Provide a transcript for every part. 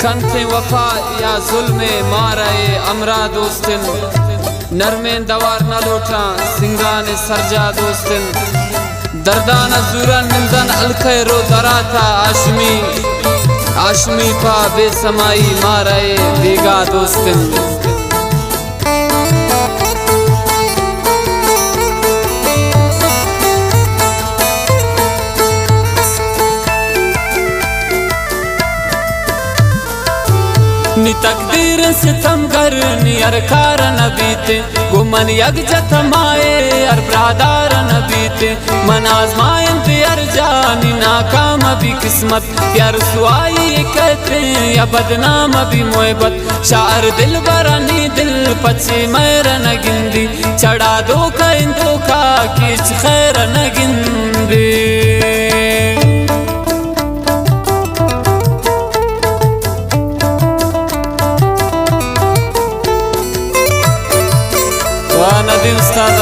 खंते वफा या जुल्मे माराए अमरा दोस्तिन नरमें दवार न लोटा सिंगान सरजा दोस्तिन दर्दान जुरन मिंदन अलखैरो दराता आशमी पा बेसमाई माराए बेगा दोस्तिन नी तकदीर सितमगर नी अरकार न बीते गुमन यग जतमाए अर ब्रादार न बीते मन आजमाइन पे अर्जा नी नाकाम भी किस्मत या रसवाई कहते या बदनाम भी मोहब्बत शार दिल बरानी दिल पचे मैर न गिंदी चढ़ा दो का इंदो का किच खैर न गिंदी नदी उस्ताद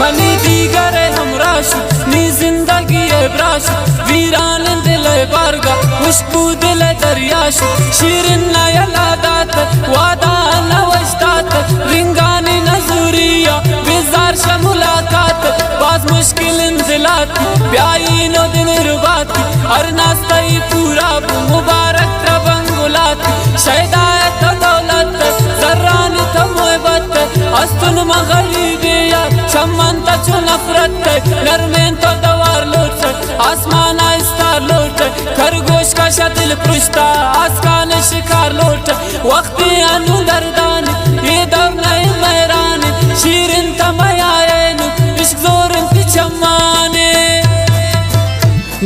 मनी दीगर हमराश नी जिंदगी ब्राश वीरान दिल बारगा खुशबू दिल दरियाश शीरन नयलादात वादा नवजदात रिंगानी नजूरिया बेजार मुलाकात बाज मुश्किल इंजिलात ब्याई नो दिन रुबात हर नास्ताई पूरा मुबारक तबंगुलात शहदायत दौलत जर्रान तमोबत अस्तुन मगरिबिया शम्मन तचु नफरत नरमें तो दवार लोट आसमान आस्तार लोट खरगोश का शदिल पृष्ठा आसकान शिकार लोट वक्ती अनु दर्दान ये दब नए महरान शीरिन तमयायन इश्क जोरन पिछमाने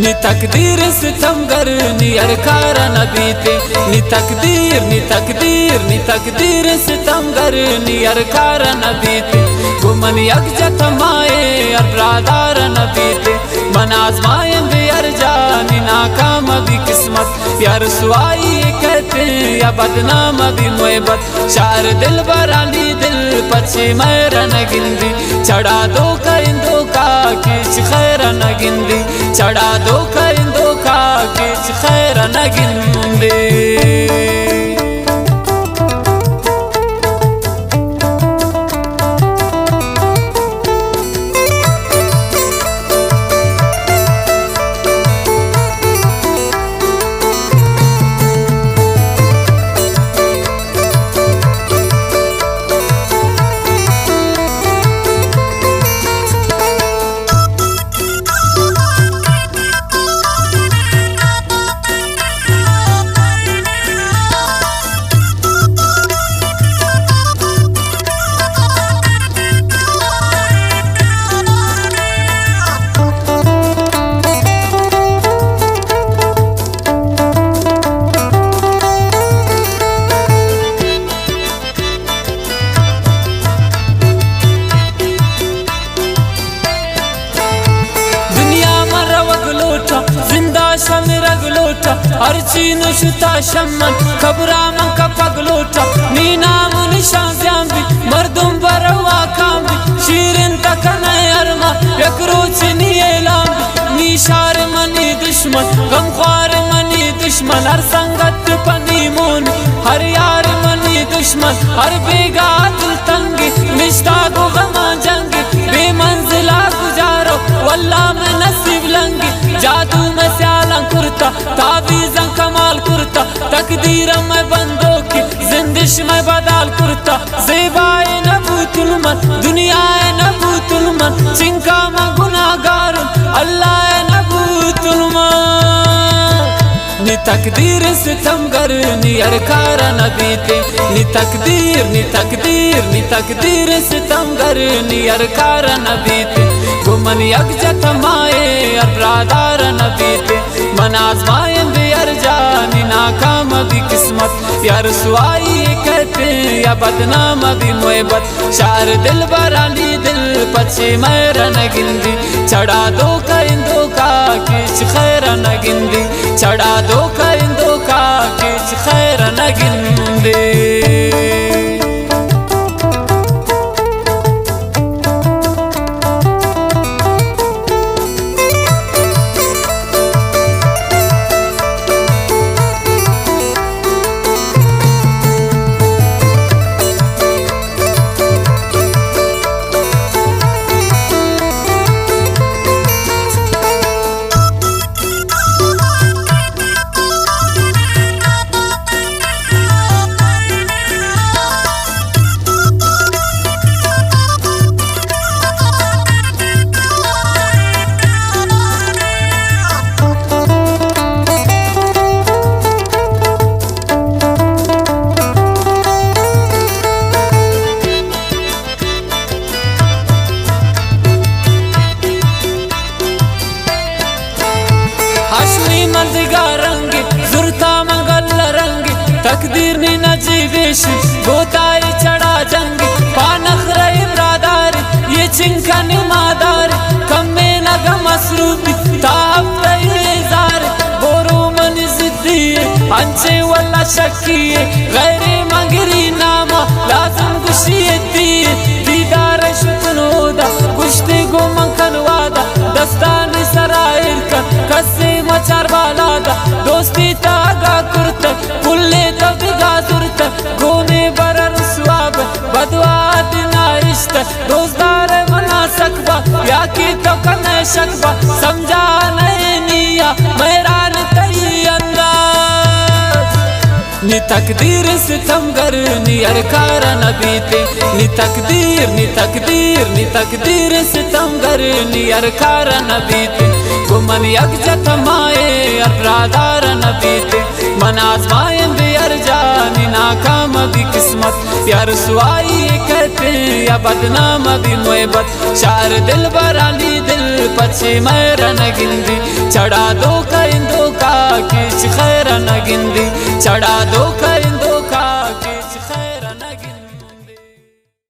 नी तकदीर सितमगर नी अरकार न बीते नी तकदीर सितमगर नी अरकार न बीते गुमन यक जतमाए अर ब्रादार न बीते मन आजमाएं बे अर्जा नी नाकाम भी किस्मत या रसवाई कहते या बदनाम भी मोहब्बत शार दिल बरानी दिल पचे मैर न गिंदी चढ़ा दो का इंदो का किच खैर न गिंदी चढ़ा दो का इंदो का किच खैर न गिंदी शम रगलोटा हर चीन शुता शमन खबरा मन का पगलोटा नी नाम निशान भी मर्दुम बरवा काम शीरिन तक नए अरमा यकरोच नी एलाम नी शार मनी दुश्मन गमख्वार मनी दुश्मन हर संगत पनी मोन हर यार मनी दुश्मन हर बेगा दिल तंगी निश्ता को गमा जंगी बेमंजिला गुजारो वल्लाह में नसीब लंगी जादू में स्याला कुर्ता ताबीज़ कमाल कुर्ता तकदीर में बंदों की जिंदिश में बदाल कुर्ता ज़ेबाए नबूतुल मन दुनियाए नबूतुल मन चिंका में गुनाहगार अल्लाह नबूतुल मन तकदीर सितमगर नियर कारा न बीते नी तकदीर सितमगर नियर कारा न बीते गुमन यकजत माए अरादार न बीते मन आजमाएं बेअर जानी नाकाम भी किस्मत या रसवाई कहते या बदनाम भी मोहब्बत शार दिल बराली दिल पछे मेरा न गिंदी चढ़ा दो का इंदो का किच खैर न गिंदी चढ़ा दो का इंदो का किच खैर न गिंदी हाशमी मर्दिगा रंगी जुरता मंगल रंगी तकदीर ने नजीवेश गोताई चढ़ा जंगी पानखर इब्रादार ये चिंकन मादार कमे नग मसरूफी ताफ्तार बोरो मन जिद्दी अंचे वल्ला शक्की गैरे मंगरी नामा लाजम गुशियती दीदार शुतनोदा गुश्ते गो मंकन वादा दस्तान सराइर का कसे मचार बालादा दोस्ती तागा कुर्त कुल्ले तबिगा जुरत गोने बरर स्वाब बदवा दिना इश्त दोस्तार मना सकबा या की तो कने शकबा समझा नहीं निया मेरान तई अंदाज नी तकदीर सितमगर नियर कारा न बीते नी तकदीर सितमगर नियर कारा न बीते गुमन यकजत माए अरादार न बीते मन आजमाएं बेअर जानी नाकाम भी किस्मत या रसवाई कहते या बदनाम भी मोहब्बत शार दिल बराली दिल पछे मेरा न गिंदी चढ़ा दो का इंदो का किच खैर न गिंदी चढ़ा दो का